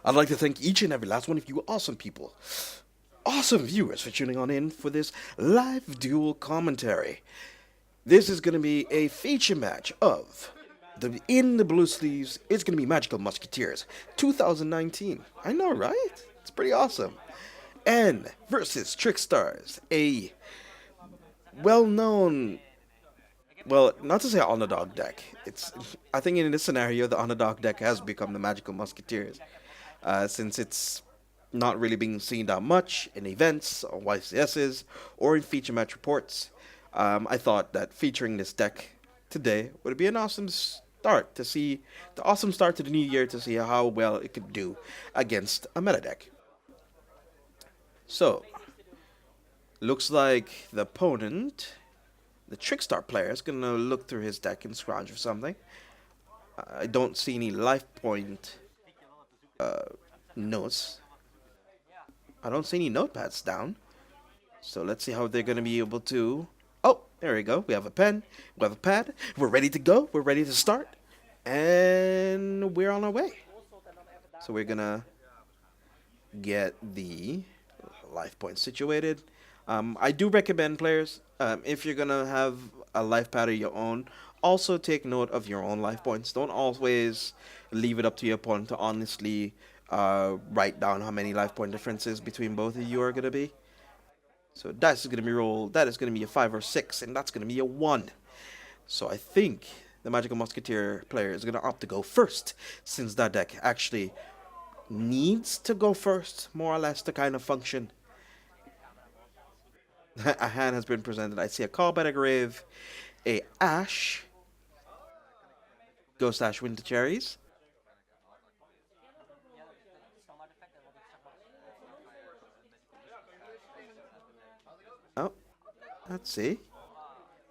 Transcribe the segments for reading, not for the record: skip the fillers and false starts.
I'd like to thank each and every last one of you awesome people, awesome viewers for tuning on in for this live duel commentary. This is going to be a feature match of the blue sleeves. It's going to be Magical Musketeers 2019. I know, right? It's pretty awesome. And versus Trickstars, a well-known, well, not to say underdog deck. I think in this scenario, the underdog deck has become the Magical Musketeers, since it's not really being seen that much in events or YCSs or in feature match reports. I thought that featuring this deck today would be an awesome start to see the awesome start to the new year to see how well it could do against a meta deck. So, looks like the opponent, the Trickstar player, is gonna look through his deck and scrounge for something. I don't see any life point notes. I don't see any notepads down. So let's see how they're gonna be able to. Oh, there we go. We have a pen. We have a pad. We're ready to go. We're ready to start. And we're on our way. So we're gonna get the life points situated. I do recommend players, if you're gonna have a life pad of your own, also take note of your own life points. Don't always leave it up to your opponent to honestly write down how many life point differences between both of you are gonna be. So dice is gonna be rolled. That is gonna be a 5 or 6, and that's gonna be a 1. So I think the Magical Musketeer player is gonna opt to go first, since that deck actually needs to go first, more or less, to kind of function. A hand has been presented. I see a Call by the Grave, a Ash, Ghost Ash Winter Cherries. Oh, let's see.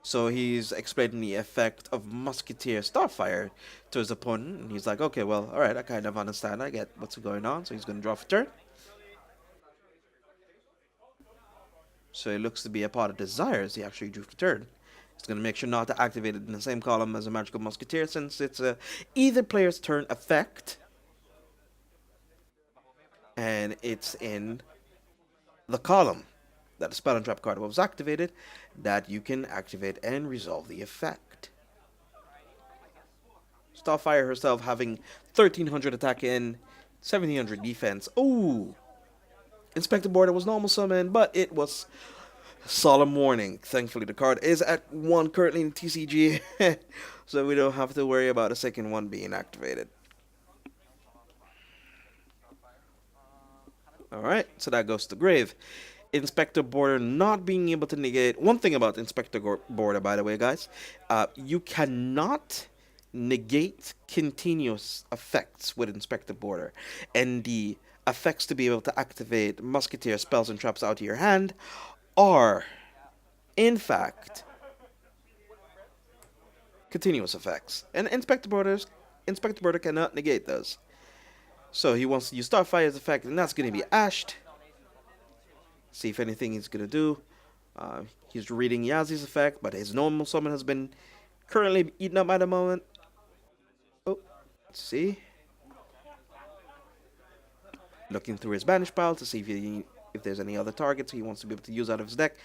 So he's explaining the effect of Musketeer Starfire to his opponent, and he's like, okay, well, alright, I kind of understand. I get what's going on. So he's going to draw for turn. So it looks to be a part of Desires he actually drew for turn. He's going to make sure not to activate it in the same column as a Magical Musketeer, since it's either player's turn effect, and it's in the column that the spell and trap card was activated, that you can activate and resolve the effect. Starfire herself having 1300 attack in, 1700 defense. Ooh! Inspector Border was normal summon, but it was Solemn Warning. Thankfully, the card is at 1 currently in TCG, so we don't have to worry about a second one being activated. Alright, so that goes to Grave. Inspector Border not being able to negate. One thing about Inspector Border, by the way, guys, you cannot negate continuous effects with Inspector Border, and the effects to be able to activate Musketeer spells and traps out of your hand are, in fact, continuous effects, and Inspector Border cannot negate those. So he wants to use Starfire's effect, and that's going to be Ashed. See if anything he's going to do. He's reading Yazi's effect, but his normal summon has been currently eaten up at the moment. Oh, let's see. Looking through his banish pile to see if there's any other targets he wants to be able to use out of his deck.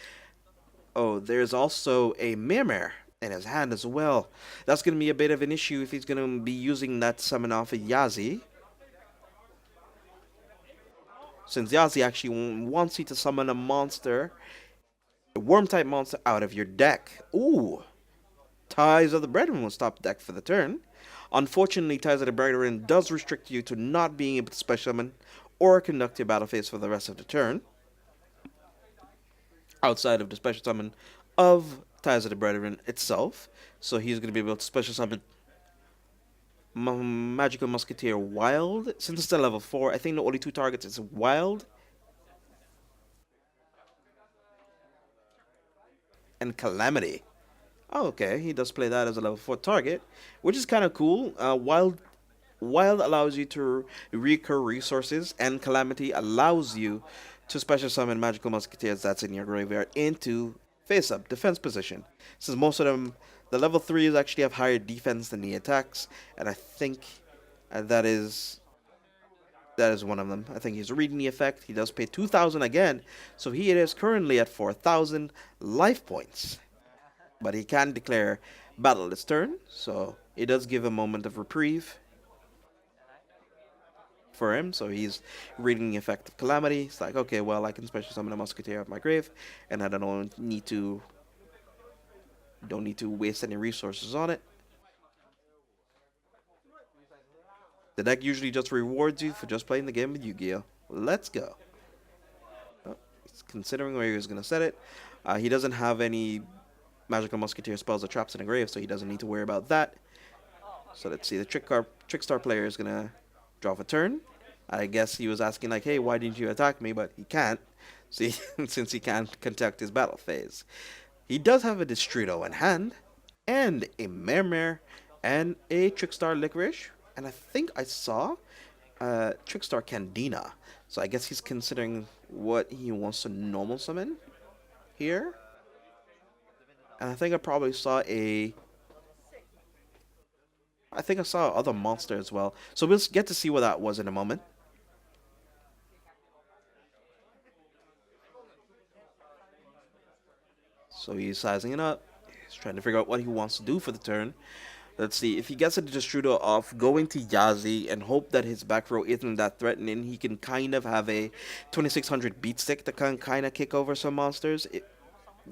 Oh, there's also a Mimir in his hand as well. That's going to be a bit of an issue if he's going to be using that summon off of Yazi, since Yazi actually wants you to summon a monster, a worm-type monster, out of your deck. Ooh! Ties of the Brethren will stop deck for the turn. Unfortunately, Ties of the Brethren does restrict you to not being able to special summon or conduct your battle phase for the rest of the turn, outside of the special summon of Ties of the Brethren itself. So he's going to be able to special summon Magical Musketeer Wild. Since it's still level 4, I think the only 2 targets is Wild and Calamity. Oh, okay, he does play that as a level 4 target, which is kind of cool. Wild allows you to recur resources, and Calamity allows you to special summon Magical Musketeers that's in your graveyard into face-up defense position. Since most of them, the level 3s actually have higher defense than the attacks, and I think that is That is one of them. I think he's reading the effect. He does pay 2,000 again, so he is currently at 4,000 life points. But he can declare battle this turn, so it does give a moment of reprieve for him. So he's reading the effect of Calamity. It's like, okay, well, I can special summon a Musketeer out of my grave, and I don't need to waste any resources on it. The deck usually just rewards you for just playing the game with Yu-Gi-Oh. Let's go. Oh, he's considering where he was going to set it. He doesn't have any Magical Musketeer spells or traps in the grave, so he doesn't need to worry about that. So let's see. The Trickstar player is going to draw a turn. I guess he was asking, like, hey, why didn't you attack me? But he can't, see, since he can't conduct his battle phase. He does have a Destrudo in hand, and a Mermere, and a Trickstar Licorice. And I think I saw Trickstar Candina. So I guess he's considering what he wants to normal summon here. And I think I probably saw I think I saw other monster as well. So we'll get to see what that was in a moment. So he's sizing it up. He's trying to figure out what he wants to do for the turn. Let's see. If he gets a Destrudo off, going to Yazi and hope that his back row isn't that threatening, he can kind of have a 2600 beat stick that can kind of kick over some monsters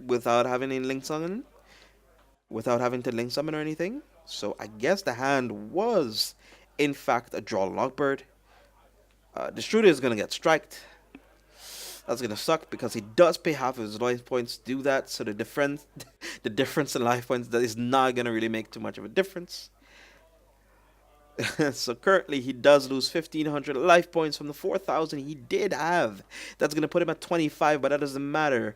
without having any link summon, without having to link summon or anything. So I guess the hand was, in fact, a draw lockbird. Destrudo is going to get striked. That's gonna suck because he does pay half of his life points to do that. So the difference, the difference in life points, that is not gonna really make too much of a difference. So currently he does lose 1,500 life points from the 4,000 he did have. That's gonna put him at 25, but that doesn't matter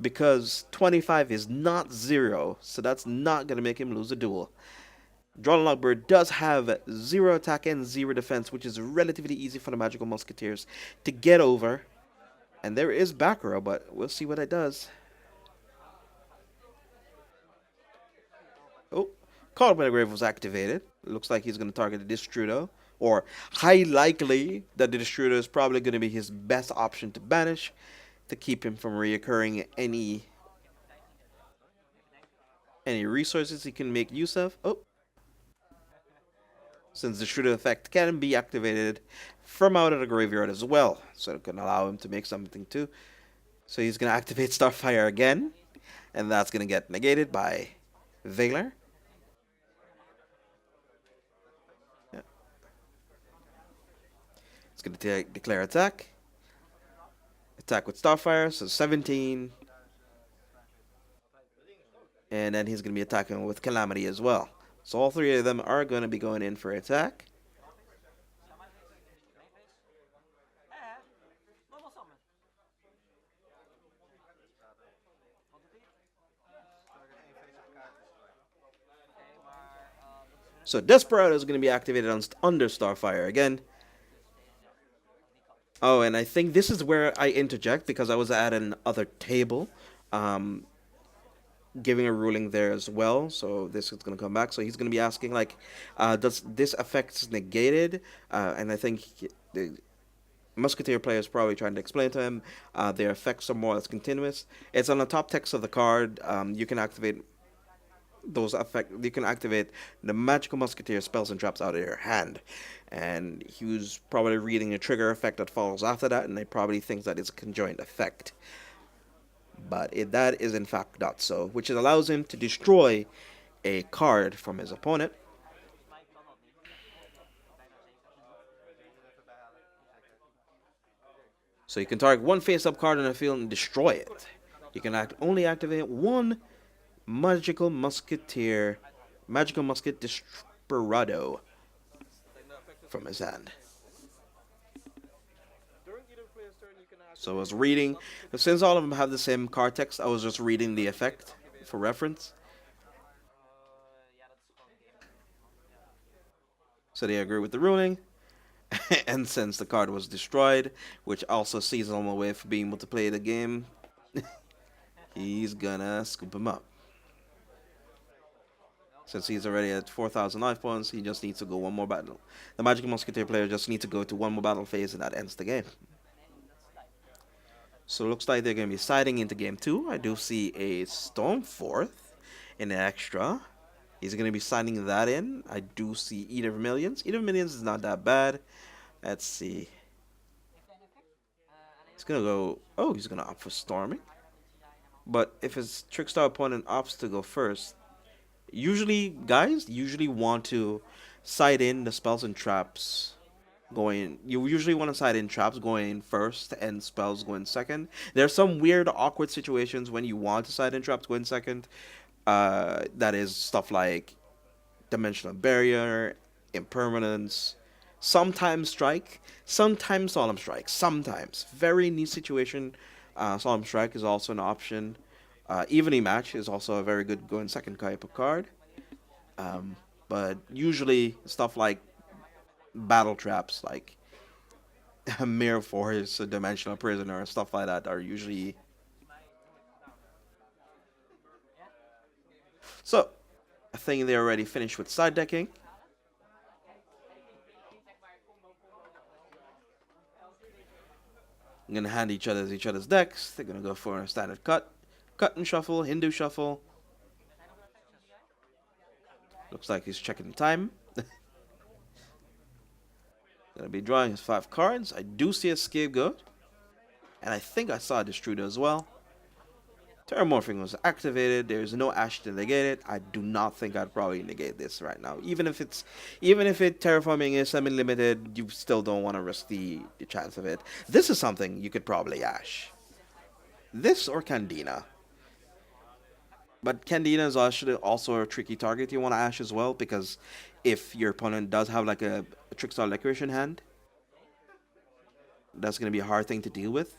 because 25 is not 0, so that's not gonna make him lose a duel. Drawn Logbird does have 0 attack and 0 defense, which is relatively easy for the Magical Musketeers to get over. And there is back row, but we'll see what it does. Oh, Call by the Grave was activated. It looks like he's going to target the Destrudo. Or high likely that the Destrudo is probably going to be his best option to banish to keep him from reoccurring any resources he can make use of. Oh, since the Destrudo effect can be activated from out of the graveyard as well, so it can allow him to make something too. So he's going to activate Starfire again, and that's going to get negated by Veiler. Yeah. It's going to declare attack. Attack with Starfire, so 17. And then he's going to be attacking with Calamity as well. So all three of them are going to be going in for attack. So Desperado is going to be activated under Starfire again. Oh, and I think this is where I interject because I was at another table, giving a ruling there as well. So this is going to come back. So he's going to be asking, like, does this affect negated? And I think the Musketeer player is probably trying to explain to him their effects are more or less continuous. It's on the top text of the card. You can activate you can activate the Magical Musketeer spells and traps out of your hand. And he was probably reading a trigger effect that follows after that, and they probably think that it's a conjoined effect. But that is in fact not so, which allows him to destroy a card from his opponent. So you can target one face-up card on the field and destroy it. You can only activate one Magical Musketeer, Magical Musket Desperado from his hand. So I was reading, since all of them have the same card text, I was just reading the effect for reference. So they agree with the ruling. And since the card was destroyed, which also sees him away from being able to play the game, he's gonna scoop him up. Since he's already at 4,000 life points, he just needs to go one more battle. The Magical Musketeer player just needs to go to one more battle phase, and that ends the game. So it looks like they're going to be siding into game 2. I do see a Storm Fourth in the extra. He's going to be signing that in. I do see Eater of Millions. Eater of Millions is not that bad. Let's see. He's going to go... Oh, he's going to opt for Storming. But if his Trickstar opponent opts to go first, usually, guys usually want to side in the spells and traps going. You usually want to side in traps going first and spells going second. There are some weird, awkward situations when you want to side in traps going second. That is stuff like Dimensional Barrier, Impermanence, sometimes Strike, sometimes Solemn Strike, sometimes. Very neat situation. Solemn Strike is also an option. Evenly Match is also a very good going second type of card. But usually stuff like battle traps, like Mirror Force, a Dimensional Prisoner, stuff like that are usually... So, I think they're already finished with side decking. I'm gonna hand each other's decks. They're gonna go for a standard cut and shuffle, Hindu shuffle. Looks like he's checking the time. Gonna be drawing his 5 cards. I do see a Scapegoat, and I think I saw a Destruder as well. Terramorphing was activated. There's no Ash to negate it. I do not think I'd probably negate this right now. Even if terraforming is semi-limited, you still don't want to risk the chance of it. This is something you could probably Ash. This or Candina. But Candina is actually also a tricky target you want to Ash as well, because if your opponent does have like a Trickstar Licorice in hand, that's going to be a hard thing to deal with.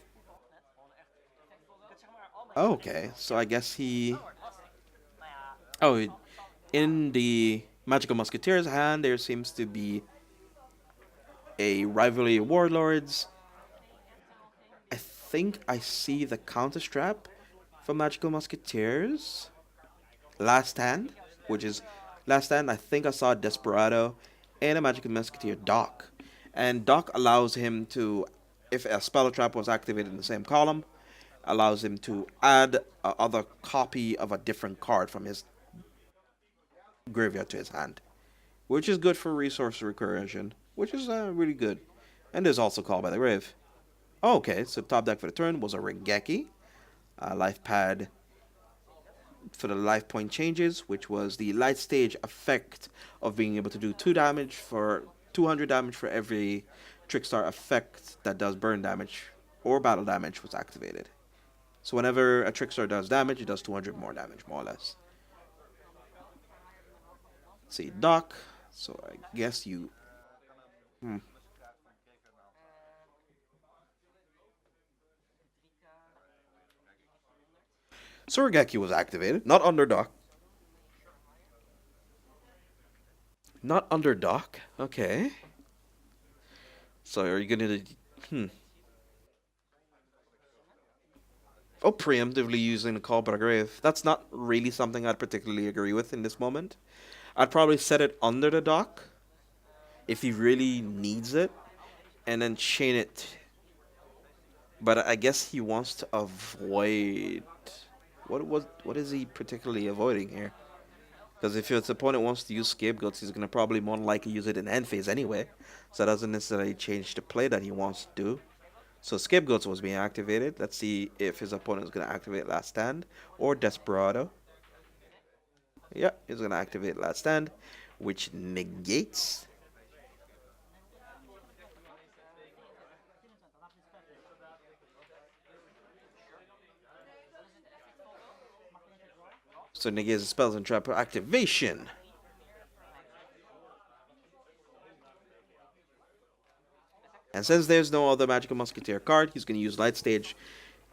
Okay, so I guess he... Oh, in the Magical Musketeer's hand, there seems to be a Rivalry of Warlords. I think I see the counter strap for Magical Musketeers. Last Stand, which is... Last Stand, I think I saw Desperado and a Magical Musketeer Dock. And Dock allows him to, if a spell trap was activated in the same column, allows him to add other copy of a different card from his graveyard to his hand, which is good for resource recursion, which is really good. And there's also Call by the Grave. Oh, okay, so top deck for the turn was a Regeki, life pad for the life point changes, which was the light stage effect of being able to do 200 damage for every Trickstar effect that does burn damage or battle damage was activated. So whenever a Trickstar does damage, it does 200 more damage, more or less. Let's see, Dock. So I guess you... So Regeki was activated, not under Dock. Not under Dock, okay. So are you gonna... Oh, preemptively using the Call by the Grave. That's not really something I'd particularly agree with in this moment. I'd probably set it under the Dock if he really needs it, and then chain it. But I guess he wants to avoid... What is he particularly avoiding here? Because if his opponent wants to use Scapegoats, he's going to probably more than likely use it in end phase anyway. So that doesn't necessarily change the play that he wants to do. So Scapegoats was being activated. Let's see if his opponent is going to activate Last Stand or Desperado. Yeah, he's going to activate Last Stand, which negates. So negates the spells and trap activation. And since there's no other Magical Musketeer card, he's going to use Light Stage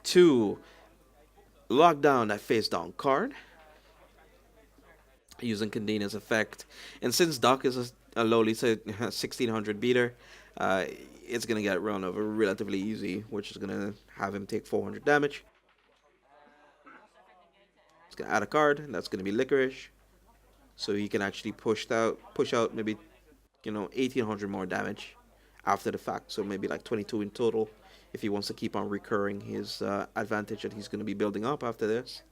to lock down that face down card using Candina's effect. And since Dock is a lowly 1600 beater, it's going to get run over relatively easy, which is going to have him take 400 damage. It's going to add a card, and that's going to be Licorice. so he can actually push out maybe 1800 more damage after the fact. So maybe like 22 in total if he wants to keep on recurring his advantage that he's going to be building up after this.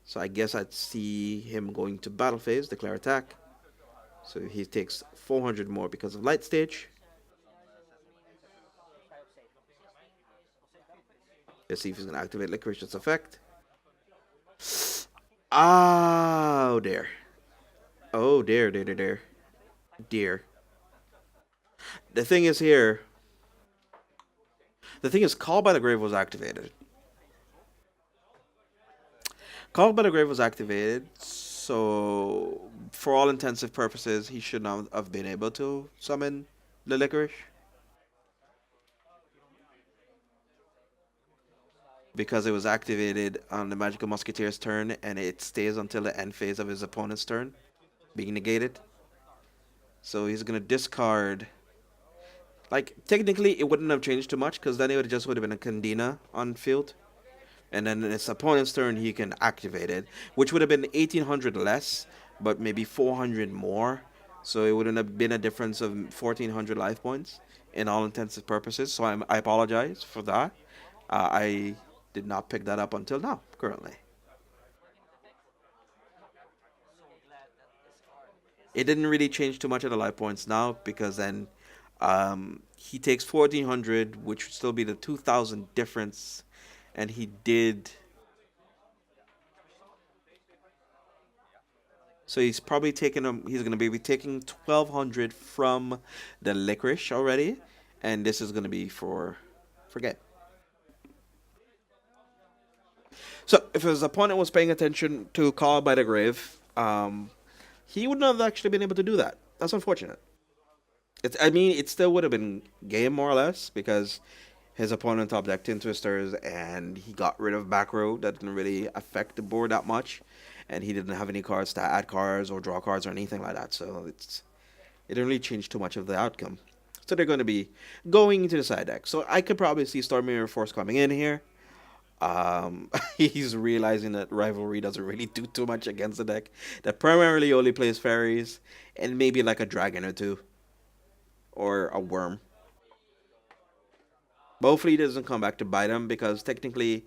So I guess I'd see him going to battle phase, declare attack. So he takes 400 more because of light stage. Let's see if he's going to activate Licorice's effect. Oh, dear. Oh, dear, dear, dear, dear. Dear. The thing is here, the thing is, Call by the Grave was activated. Call by the Grave was activated, so for all intensive purposes, he should not have been able to summon the Licorice. Because it was activated on the Magical Musketeer's turn, and it stays until the end phase of his opponent's turn, being negated. So he's gonna discard. Like technically, it wouldn't have changed too much because then it would have been a Condina on field, and then in his opponent's turn he can activate it, which would have been 1800 less, but maybe 400 more. So it wouldn't have been a difference of 1400 life points in all intensive purposes. So I apologize for that. I did not pick that up until now, currently. It didn't really change too much of the life points now because then he takes 1400, which would still be the 2000 difference, and he did. So he's probably taking he's gonna be taking 1200 from the licorice already, and this is gonna be for forget. So if his opponent was paying attention to Call by the Grave, he would not have actually been able to do that. That's unfortunate. I mean, it still would have been game more or less because his opponent top decked in twisters and he got rid of back row. That didn't really affect the board that much, and he didn't have any cards to add cards or draw cards or anything like that. So it didn't really change too much of the outcome. So they're going to be going into the side deck. So I could probably see Stormir Force coming in here. He's realizing that rivalry doesn't really do too much against the deck. That primarily only plays fairies and maybe like a dragon or two or a worm. But hopefully it doesn't come back to bite him because technically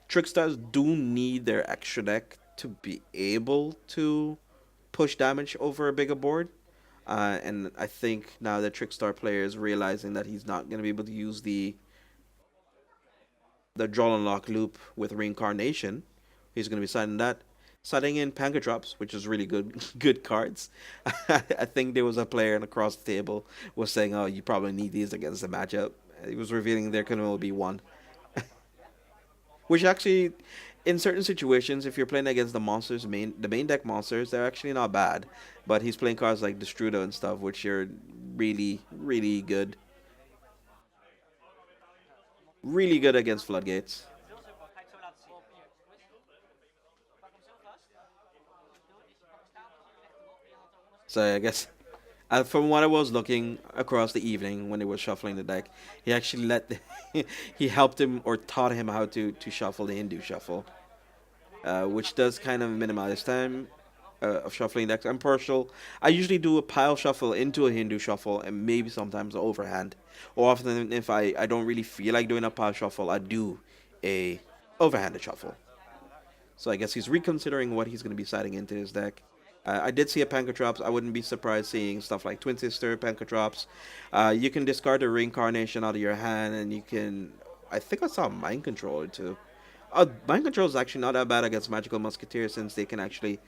Trickstars do need their extra deck to be able to push damage over a bigger board. And I think now that Trickstar player is realizing that he's not going to be able to use the draw and lock loop with reincarnation. He's going to be signing in Pankatrops, which is really good cards. I think there was a player across the table was saying, "Oh, you probably need these against the matchup." He was revealing there can only be one, which actually, in certain situations, if you're playing against the main deck monsters, they're actually not bad. But he's playing cards like Destrudo and stuff, which are really good against floodgates. So I guess from what I was looking across the evening when they were shuffling the deck, he actually he helped him or taught him how to shuffle the Hindu shuffle, which does kind of minimize time of shuffling decks. I'm partial. I usually do a pile shuffle into a Hindu shuffle and maybe sometimes an overhand. Or often if I don't really feel like doing a pile shuffle, I do a overhanded shuffle. So I guess he's reconsidering what he's going to be siding into his deck. I did see a Pankatrops. I wouldn't be surprised seeing stuff like Twin Sister, Pankatrops. You can discard a reincarnation out of your hand, and you can. I think I saw Mind Controller too. Mind Control is actually not that bad against Magical Musketeer since they can actually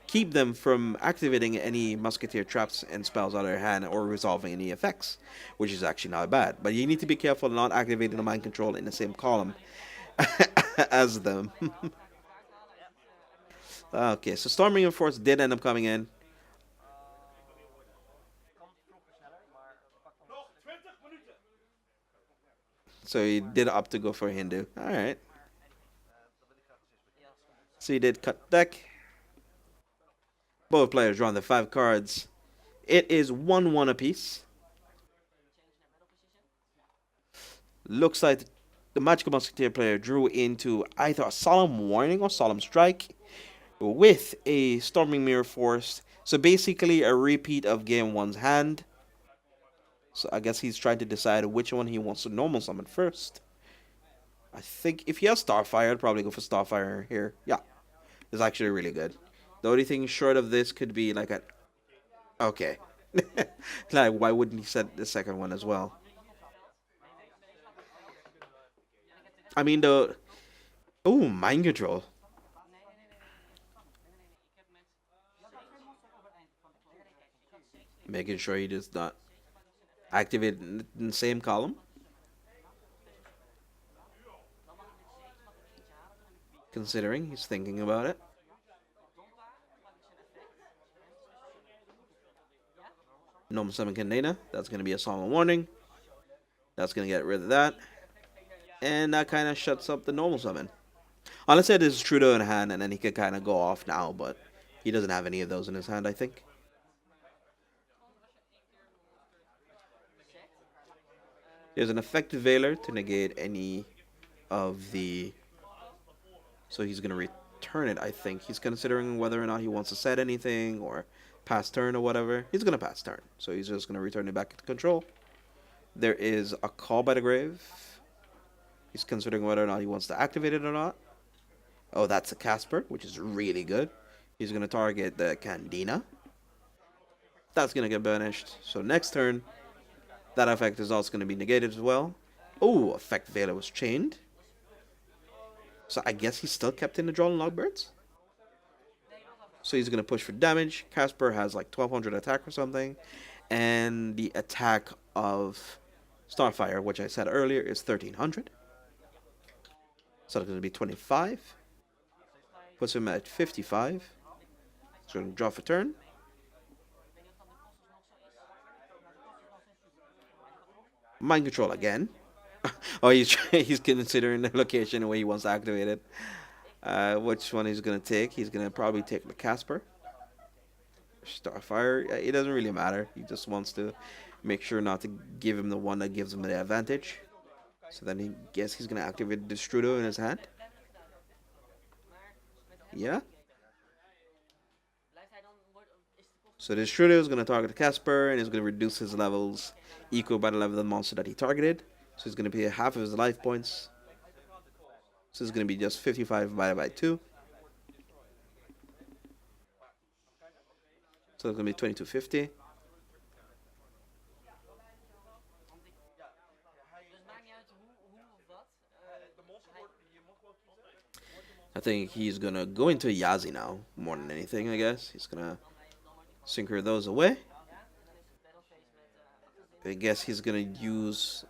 keep them from activating any Musketeer traps and spells out of their hand or resolving any effects, which is actually not bad. But you need to be careful not activating the Mind Control in the same column as them. Okay, so Storming Force did end up coming in. So he did opt to go for Hindu. Alright. So he did cut deck. Both players drawn the 5 cards. It is 1-1 apiece. Looks like the Magical Musketeer player drew into either a Solemn Warning or Solemn Strike. with a Storming Mirror Force. So basically a repeat of game one's hand. So I guess he's trying to decide which one he wants to normal summon first. I think if he has Starfire, I'd probably go for Starfire here. Yeah, it's actually really good. The only thing short of this could be like a... Okay. Like, why wouldn't he set the second one as well? I mean, the... Oh, Mind Control. Making sure he does not activate in the same column. Considering he's thinking about it. Normal Summon Canada. That's going to be a Song of Warning. That's going to get rid of that. And that kind of shuts up the normal summon. Unless it is Trudeau in hand, and then he could kind of go off now, but he doesn't have any of those in his hand, I think. There's an effective Veiler to negate any of the... So he's going to return it, I think. He's considering whether or not he wants to set anything or pass turn or whatever. He's going to pass turn, so he's just going to return it back to control. There is a Call by the Grave. He's considering whether or not he wants to activate it or not. Oh, that's a Casper, which is really good. He's going to target the Candina. That's going to get banished. So next turn, that effect is also going to be negated as well. Oh, effect Veiler was chained. So I guess he's still kept in the draw and Logbirds. So he's going to push for damage. Casper has like 1200 attack or something. And the attack of Starfire, which I said earlier, is 1300. So it's going to be 25. Puts him at 55. He's going to draw for turn. Mind Control again. Oh, he's considering the location where he wants to activate it. Which one he's going to take? He's going to probably take the Casper. Starfire. It doesn't really matter. He just wants to make sure not to give him the one that gives him the advantage. So then he guess he's going to activate the Strudo in his hand. Yeah. So this Strudo is going to target the Casper and is going to reduce his levels equal by the level of the monster that he targeted. So he's going to pay half of his life points. So it's going to be just 55 divided by 2. So it's going to be 2250. I think he's going to go into Yazi now, more than anything, I guess. He's going to synchro those away. I guess he's going to use...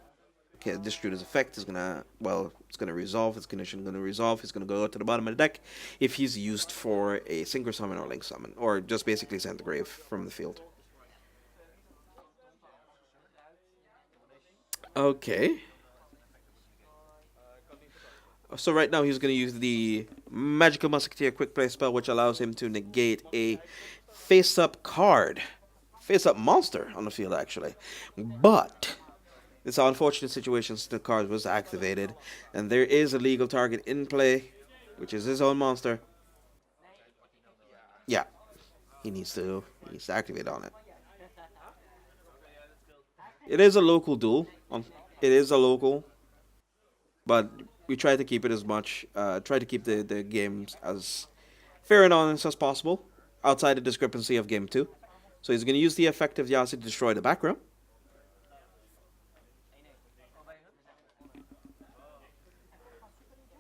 Okay, Distributor's effect is gonna, well, it's gonna resolve. Its condition is gonna resolve. It's gonna go to the bottom of the deck if he's used for a Synchro Summon or Link Summon, or just basically send the grave from the field. Okay. So right now he's gonna use the Magical Musketeer Quick Play spell, which allows him to negate a face-up card, face-up monster on the field, actually, but. It's an unfortunate situation since the card was activated, and there is a legal target in play, which is his own monster. Yeah, he needs to activate on it. It is a local duel. It is a local, but we try to keep it as much. Try to keep the games as fair and honest as possible, outside the discrepancy of game 2. So he's going to use the effect of Yasi to destroy the background.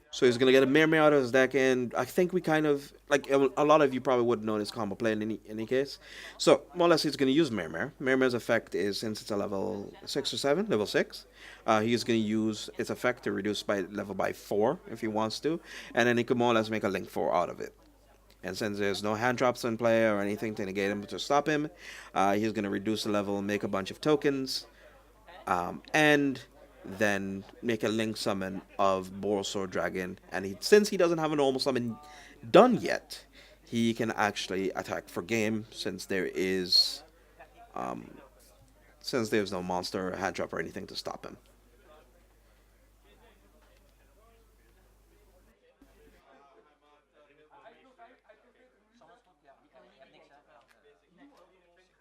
So he's going to get a Mermaid out of his deck, and I think we kind of, like, a lot of you probably wouldn't know this combo play in any case. So, more or less, he's going to use Mermaid. Mermaid's effect is, since it's a level 6 or 7, level 6, he's going to use its effect to reduce by level by 4, if he wants to, and then he can more or less make a Link 4 out of it. And since there's no hand drops in play or anything to negate him, to stop him, he's going to reduce the level, make a bunch of tokens, and then make a Link summon of Borosor Dragon. And since he doesn't have a normal summon done yet, he can actually attack for game, since there's no monster, hand trap, or anything to stop him.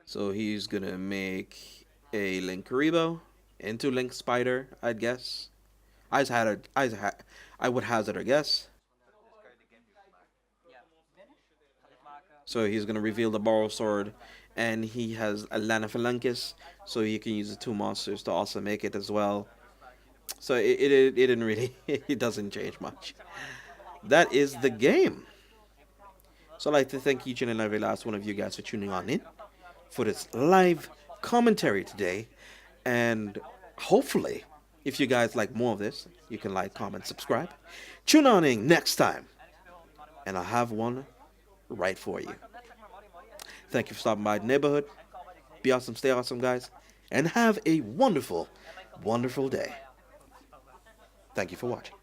So he's gonna make a Link Karibo into Link Spider, I'd guess. I would hazard a guess. So he's gonna reveal the Borrow Sword, and he has a Lanaphalankus, so he can use the two monsters to also make it as well. So it didn't really, it doesn't change much. That is the game. So I'd like to thank each and every last one of you guys for tuning on in for this live commentary today. And hopefully, if you guys like more of this, you can like, comment, subscribe. Tune on in next time, and I'll have one right for you. Thank you for stopping by the neighborhood. Be awesome, stay awesome, guys, and have a wonderful, wonderful day. Thank you for watching.